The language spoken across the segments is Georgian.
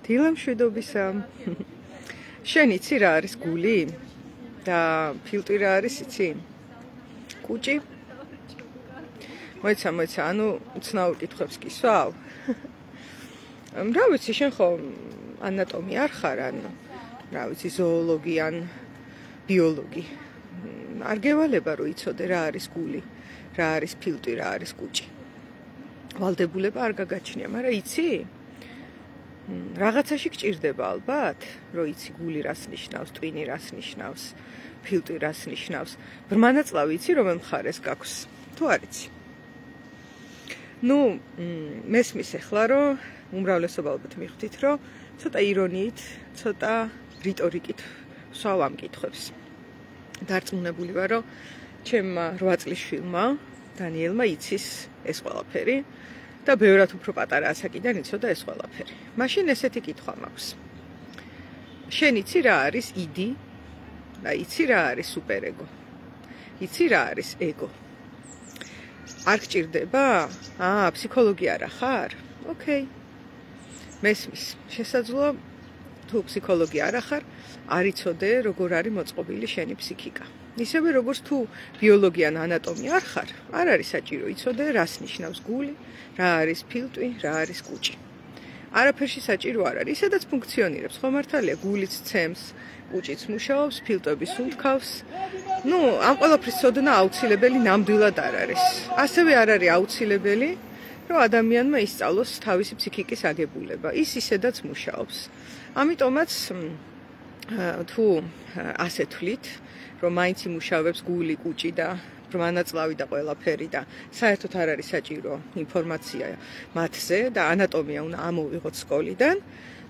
დილა მშვიდობისა. შენ იცი რა არის გული? და ფილტვი რა არის იცი? კუჭი? მოიცა, ანუ უცნაურ კითხვებს გისვავ? რა ვიცი, შენ ხო ანატომი არ ხარ, ან რა ვიცი, ზოოლოგი ან ბიოლოგი. არ გევალება რომ იცოდე რა არის გული, რა არის ფილტვი, რა არის კუჭი. ვალდებულება არ გაგაჩნია, მაგრამ იცი? რაღაცაში გჭირდება ალბათ, რომ იცი გული რას ნიშნავს, ტვინი რას ნიშნავს, ფილტვი რას ნიშნავს. ბრმანაწლავი იცი რომელ მხარეს გაქვს? თუ არ იცი? მესმის ახლა რომ უმრავლესობა ალბათ მიხვდით, რომ ცოტა ირონიით, ცოტა რიტორიკით ვსვავ ამ კითხვებს. დარწმუნებული ვარ, რომ ჩემმა 8 წლის შვილმა, დანიელმა იცის ეს ყველაფერი და ბევრად უფრო პატარა ასაკიდან იცოდა ეს ყველაფერი. მაშინ ესეთი კითხვა მაქვს. შენ იცი რა არის იდი? და იცი რა არის სუპერეგო? იცი რა არის ეგო? არ გჭირდება? ფსიქოლოგი არა ხარ? ოკეი. მესმის. შესაძლოა თუ ფსიქოლოგი არა ხარ, არ იცოდე როგორ არის მოწყობილი შენი ფსიქიკა. ისევე როგორც თუ ბიოლოგი ან ანატომი არ ხარ, არ არის საჭირო იცოდე რას ნიშნავს გული, რა არის ფილტვი, რა არის კუჭი. არაფერში საჭირო არ არის, ისედაც ფუნქციონირებს, ხო მართალია, გულიც ცემს, კუჭიც მუშაობს, ფილტვები სუნთქავს. ამ ყველაფრის ცოდნა აუცილებელი ნამდვილად არ არის. ასევე არ არის აუცილებელი, რომ ადამიანმა ისწავლოს თავისი ფსიქიკის აგებულება. ის ისედაც მუშაობს. ამიტომაც თუ ასე თვლით, რომ მაინც იმუშავებს გული, კუჭი და ბრმანაწლავი და ყველაფერი და საერთოდ არ არის საჭირო ინფორმაცია მათზე და ანატომია უნდა ამოვიღოთ სკოლიდან,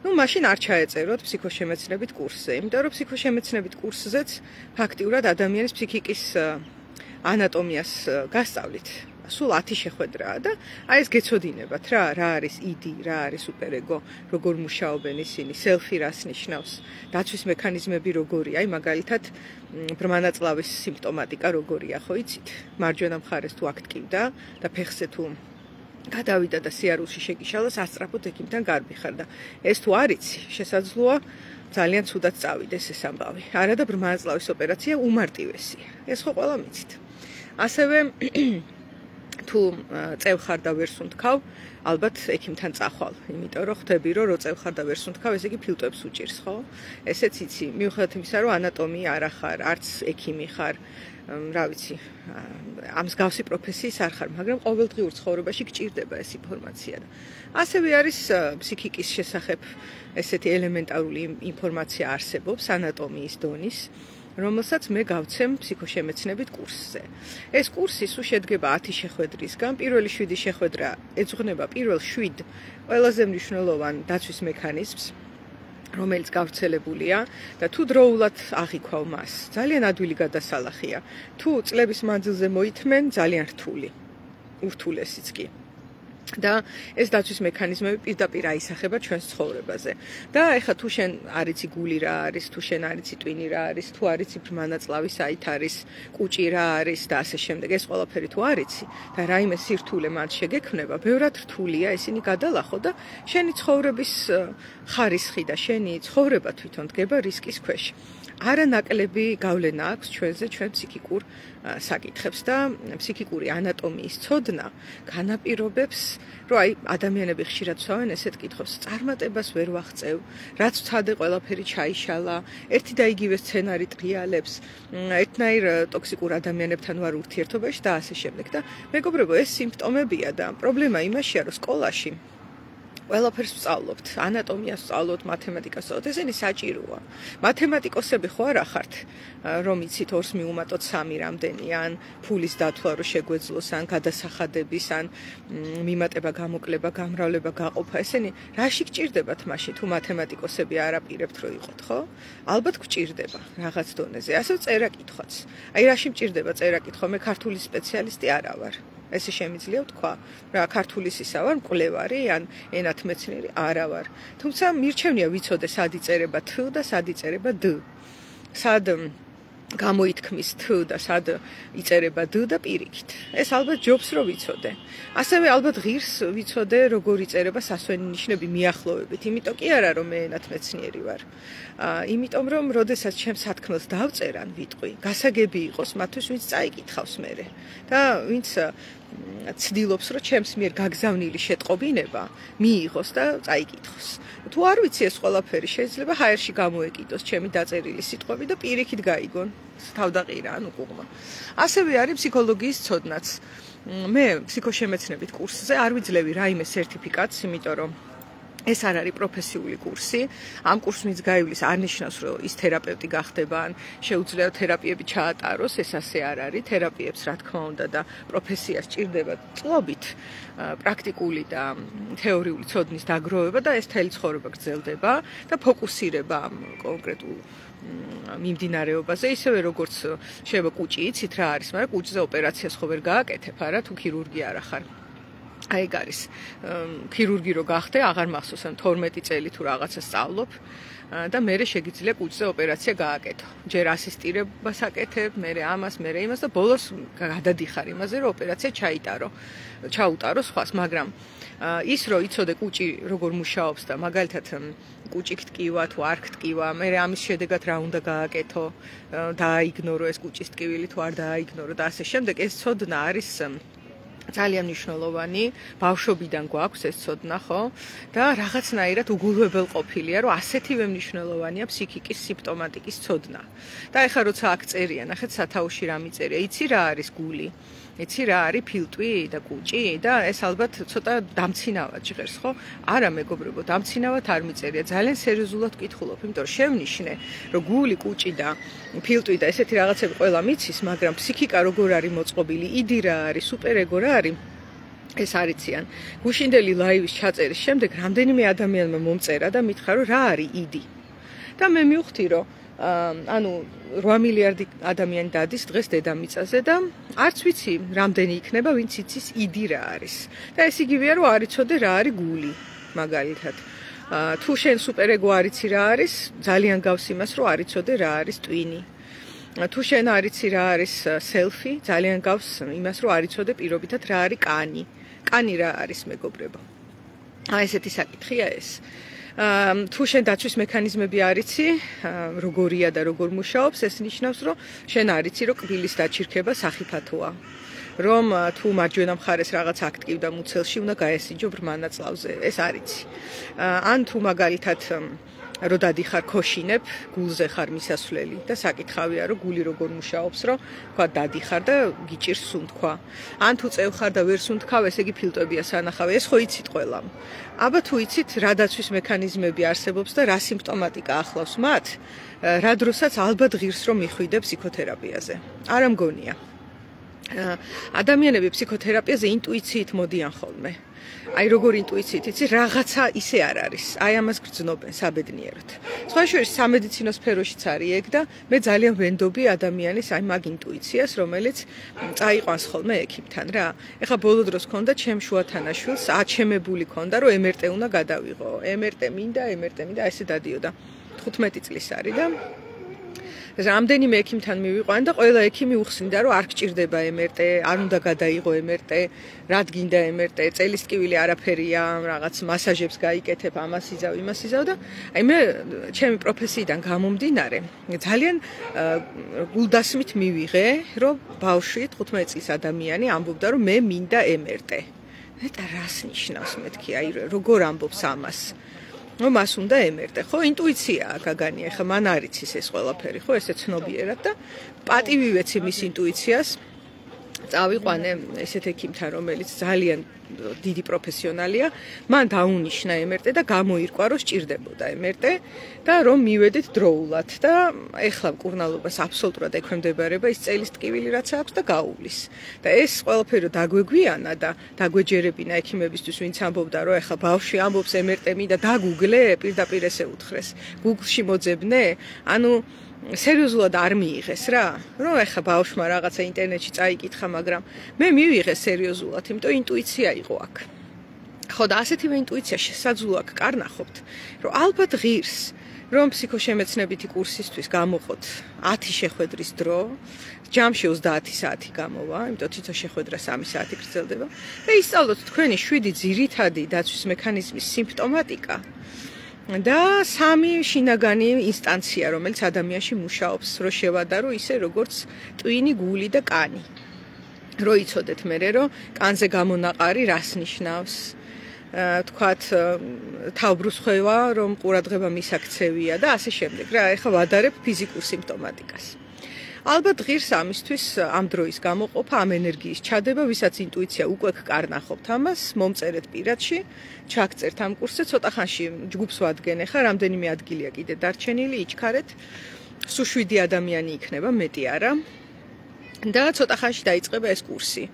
მაშინ არ ჩაეწეროთ ფსიქოშემეცნებით კურსზე, იმიტომ რომ ფსიქოშემეცნებით კურსზეც ფაქტიურად ადამიანის ფსიქიკის ანატომიას გასწავლით. სულ 10 შეხვედრაა და აი ეს გეცოდინებათ რა არის იდი, რა არის სუპერეგო, როგორ მუშაობენ ისინი, სელფი რას ნიშნავს, დაცვის მექანიზმები როგორია, აი მაგალითად ბრმანაწლავის სიმპტომატიკა როგორია, ხო იცით? მარჯვენა მხარეს თუ აქ ტკივდა და ფეხზე თუ გადავიდა და სიარულში შეგიშალა, სასწრაფოდ ექიმთან გარბიხარ და ეს თუ არ იცი, შესაძლოა ძალიან ცუდად წავიდეს ეს ამბავი. არა და ბრმანაწლავის ოპერაცია უმარტივესია. ეს ხო ყველა მიცით. ასევე თუ წევხარ და ვერ სუნთქავ, ალბათ ექიმთან წახვალ, იმიტომ რომ ხვდები რომ წევხარ და ვერ სუნთქავ, ესე იგი ფილტვებს უჭირს, ხო? ესეც იცი, მიუხედავად იმისა, რომ ანატომია არ ხარ, არც ექიმი ხარ, რა ვიცი, ამ მსგავსი პროფესიის არ ხარ, მაგრამ ყოველდღიურ ცხოვრებაში გჭირდება ეს ინფორმაცია. ასევე არის ფსიქიკის შესახებ ესეთი ელემენტარული ინფორმაცია არსებობს ანატომიის დონის, რომელსაც მე გავცემ ფსიქოშემეცნებით კურსზე. ეს კურსი სულ შედგება 10 შეხვედრისგან. პირველი 7 შეხვედრა ეძღვნება პირველ 7 ყველაზე მნიშვნელოვან დაცვის მექანიზმს, რომელიც გავრცელებულია და თუ დროულად აღიქვავ მას, ძალიან ადვილი გადასალახია. თუ წლების მანძილზე მოითმენ, ძალიან რთული. ურთულესიც კი. და ეს დაცვის მექანიზმები პირდაპირ აისახება ჩვენს ცხოვრებაზე. და ეხლა თუ შენ არ იცი გული რა არის, თუ შენ არ იცი ტვინი რა არის, თუ არ იცი ბრმანაწლავი საით არის, კუჭი რა არის და ასე შემდეგ, ეს ყველაფერი თუ არ იცი და რაიმე სირთულე მათ შეგექმნება, ბევრად რთულია ისინი გადალახო და შენი ცხოვრების ხარისხი და შენი ცხოვრება თვითონ დგება რისკის ქვეშ. არანაკლები გავლენა აქვს ჩვენზე, ჩვენ ფსიქიკურ საკითხებს და ფსიქიკური ანატომიის ცოდნა განაპირობებს, რომ აი ადამიანები ხშირად ვსვავენ ესეთ კითხვებს, წარმატებას ვერ ვაღწევ, რაც ვცადე ყველაფერი ჩაიშალა, ერთი და იგივე სცენარი ტრიალებს, ერთნაირ ტოქსიკურ ადამიანებთან ვარ ურთიერთობაში და ასე შემდეგ. და მეგობრებო, ეს სიმპტომებია და პრობლემა იმაშია, რომ სკოლაში ყველაფერს ვსწავლობთ, ანატომიას ვსწავლობთ, მათემატიკას ვსწავლობთ, ესენი საჭიროა. მათემატიკოსები ხო არა ხართ, რომ იცით 2-ს მიუმატოთ 3 რამდენი, ან ფულის დათვლა რო შეგვეძლოს, ან გადასახადების, ან მიმატება, გამოკლება, გამრავლება, გაყოფა, ესენი რაში გჭირდებათ მაშინ, თუ მათემატიკოსები არ აპირებთ რომ იყოთ, ხო? ალბათ გჭირდება რაღაც დონეზე. ასე წერა კითხვაც. აი რაში მჭირდება წერა კითხვა, მე ქართული სპეციალისტი არა ვარ. ესე შემიძლია ვთქვა, რა ქართულის ისა ვარ, მკვლევარი ან ენათმეცნიერი არა ვარ. თუმცა მირჩევნია ვიცოდე სად იწერება თ და სად იწერება д. სად გამოითქმის თ და სად იწერება դ და პირიქით. ეს ალბათ ჯობს რომ ვიცოდე. ასევე ალბათ ღირს ვიცოდე როგორ იწერება სასვენი ნიშნები მიახლოებით. იმიტომ კი არა რომ მე ენათმეცნიერი ვარ. იმიტომ რომ როდესაც ჩემს სათქმელს დავწერან ვიტყვი, გასაგები იყოს მათთვის ვინც წაიკითხავს მერე და ვინც ცდილობს რომ ჩემს მიერ გაგზავნილი შეტყობინება მიიღოს და წაიკითხოს. თუ არ ვიცი ეს ყველაფერი შეიძლება ჰაერში გამოეკიდოს ჩემი დაწერილი სიტყვები და პირიქით გაიგონ თავდაყირა ანუ კუღმა. ასევე არის ფსიქოლოგიის ცოდნაც. მე ფსიქოშემეცნებით კურსზე არ ვიძლევი რაიმე სერტიფიკატს, იმიტომ რომ ეს არ არის პროფესიული კურსი. ამ კურსს ვინც გაივლის არ ნიშნავს რომ ის თერაპევტი გახდება ან შეუძლია თერაპიები ჩაატაროს, ეს ასე არ არის. თერაპიებს რა თქმა უნდა და პროფესიას სჭირდება წლობით პრაქტიკული და თეორიული ცოდნის დაგროვება და ეს მთელი ცხოვრება გრძელდება და ფოკუსირება კონკრეტულ მიმდინარეობაზე, ისევე როგორც შეიძლება კუჭი იცით რა არის, მაგრამ კუჭზე ოპერაციას ხო ვერ გააკეთებ, არა თუ ქირურგი არ ახარ. აი ეგ არის ქირურგი რო გახდე, აღარ მახსოვს ან 12 წელი თუ რაღაცა სწავლობ და მე შეგიძლია კუჭზე ოპერაცია გააკეთო. ჯერ ასისტირებას აკეთებ, მე ამას, მე იმას და ბოლოს გადადიხარ იმაზე, რომ ოპერაცია ჩაუტარო სხვას, მაგრამ ის რომ იცოდე კუჭი როგორ მუშაობს და მაგალითად კუჭი გტკივა თუ არ გტკივა, მე ამის შედეგად რა უნდა გააკეთო, დააიგნორო ეს კუჭის ტკივილი თუ არ დააიგნორო და ასე შემდეგ, ეს ცოდნა არის ძალიან მნიშვნელოვანი, ბავშვობიდან გვაქვს ეს ცოდნა, ხო? და რაღაცნაირად უგულებელყოფილია, რომ ასეთივე მნიშვნელოვანია ფსიქიკის სიმპტომატიკის ცოდნა. და ეხლა როცა აქ წერია, ნახეთ სათაუში რა მიწერია, იცი რა არის გული? იცი რა არის ფილტვი და კუჭი და ეს ალბათ ცოტა დამცინავად ჟღერს, ხო? არა მეგობრებო, დამცინავად არ მიწერია, ძალიან სერიოზულად ვკითხულობ, იმიტომ რომ შევნიშნე, რომ გული, კუჭი და ფილტვი და ესეთი რაღაცები ყველა მიცის, მაგრამ ფსიქიკა როგორ არის მოწყობილი, იდი რა არის, სუპერეგო რა არის, ეს არიციან. გუშინდელი ლაივის ჩაწერის შემდეგ რამდენიმე ადამიანმა მომწერა და მითხრა, რომ რა არის იდი. და მე მივხვდი, რომ ანუ 8 მილიარდი ადამიანი დადის დღეს დედამიწაზე და არც ვიცი რამდენი იქნება ვინც იცის იდი რა არის. და ეს იგივეა რომ არ იცოდე რა არის გული მაგალითად. თუ შენ სუპერეგო არ იცი რა არის, ძალიან გავს იმას რომ არ იცოდე რა არის ტვინი. თუ შენ არ იცი რა არის სელფი, ძალიან გავს იმას რომ არ იცოდე პირობითად რა არის კანი. კანი რა არის მეგობრებო. აი ესეთი საკითხია ეს. თუ შენ დაცვის მექანიზმები არ იცი, როგორია და როგორ მუშაობს, ეს ნიშნავს, რომ შენ არ იცი, რომ კბილის დაჩირქება სახიფათოა. რომ თუ მარჯვენა მხარეს რაღაც აქტივდა მუცელში, უნდა გაესიჯო ბრმა ნაწლავზე, ეს არ იცი. ან თუ მაგალითად რო დადიხარ ქოშინებ, გულზე ხარ მისასვლელი და საკითხავია, რომ გული როგორ მუშაობს, რომ თქვა დადიხარ და გიჭირს სუნთქვა. ან თუ წევხარ და ვერ სუნთქავ, ესე იგი ფილტვებია სანახავი, ეს ხო იცით ყველამ. აბა თუ იცით, რა დაცვის მექანიზმები არსებობს და რა სიმპტომატიკა ახლავს მათ, რა დროსაც ალბათ ღირს რომ მიხვიდე ფსიქოთერაპიაზე. არა მგონია. ადამიანები ფსიქოთერაპიაზე ინტუიციით მოდიან ხოლმე. აი როგორ ინტუიციით იცი, რაღაცა ისე არ არის. აი ამას გრძნობენ საბედნიეროდ. სხვა შორის სამედიცინო სფეროშიც არის ეგ და მე ძალიან ვენდობი ადამიანის აი მაგ ინტუიციას, რომელიც წაიყვანს ხოლმე ექიმთან რა. ეხლა ბოლო დროს ქონდა ჩემ შუათანაშვილს აჩემებული ქონდა, რომ MRT უნდა გადავიღო. MRT მინდა, ესე დადიოდა. 15 წლის არის და რამდენიმე ექიმთან მივიყვან და ყველა ექიმი უხსნიდა, რომ არ გჭირდება MRT, არ უნდა გადაიღო MRT, რა გინდა MRT, წელის ტკივილი არაფერია, რაღაც მასაჟებს გაიკეთებ, ამას იზავ, იმას იზავ და აი მე ჩემი პროფესიიდან გამომდინარე, ძალიან გულდასმით მივიღე, რომ ბავშვი 15 წლის ადამიანი ამბობდა, რომ მე მინდა MRT. ნეტა რას ნიშნავს მეთქი, აი როგორ ამბობს ამას? რომ მას უნდა MRT, ხო, ინტუიციაა გაგანია, ხა მან არ იცის ეს ყველაფერი, ხო, ესე ცნობიერად და პატივი ვეცი მის ინტუიციას. წავიყვანე ესეთ ექიმთან, რომელიც ძალიან დიდი პროფესიონალია, მან დაუნიშნა MRT და გამოირკვა, რომ სჭირდებოდა MRT და რომ მივედით დროულად და ეხლა მკურნალობას აბსოლუტურად ექვემდებარება ის წელის ტკივილი რაც აქვს და გაუვლის. და ეს ყველაფერი დაგვეგვიანა და დაგვეჯერებინა ექიმებისთვის, ვინც ამბობდა, რომ ეხლა ბავშვი ამბობს MRT მინდა დაგუგლე, პირდაპირ ესე უთხრეს. Google-ში მოძებნე, ანუ სერიოზულად არ მიიღეს რა, რომ ეხა ბავშვმა რაღაცა ინტერნეტში წაიკითხა, მაგრამ მე მივიღე სერიოზულად, იმიტომ ინტუიცია იყო აქ. ხო და ასეთივე ინტუიცია შესაძლოა გკარნახობთ, რომ ალბათ ღირს, რომ ფსიქოშემეცნებითი კურსისთვის გამოყოთ 10 შეხვედრის დრო, ჯამში 30 საათი გამოვა, იმიტომ თვითონ შეხვედრა 3 საათი გრძელდება და ისწავლოთ თქვენი 7 ძირითადი დაცვის მექანიზმის სიმპტომატიკა და 3 შინაგანი ინსტანცია, რომელიც ადამიანში მუშაობს, რო შევადარო ისე როგორც ტვინი, გული და კანი. რო იცოდეთ მერე, რომ კანზე გამონაყარი რას ნიშნავს, თქვათ თავბრუსხვევა, რომ ყურადღება მისაქცევია და ასე შემდეგ. რა, ეხლა ვადარებ ფიზიკურ სიმპტომატიკას. ალბათ ღირს ამისთვის ამ დროის გამოყოფა, ამ ენერგიის ჩადება, ვისაც ინტუიცია უკვე გკარნახობთ ამას, მომწერეთ პირადში, ჩაგწერთ ამ კურსზე, ცოტა ხანში ჯგუფს ვადგენ, ეხლა რამდენიმე ადგილია კიდე დარჩენილი, იჩქარეთ. სულ 7 ადამიანი იქნება, მეტი არა. და ცოტა ხანში დაიწყება ეს კურსი.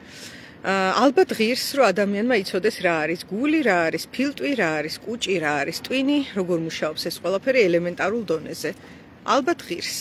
ალბათ ღირს, რომ ადამიანმა იცოდეს რა არის გული, რა არის ფილტვი, რა არის კუჭი, რა არის ტვინი, როგორ მუშაობს ეს ყველაფერი ელემენტარულ დონეზე. ალბათ ღირს.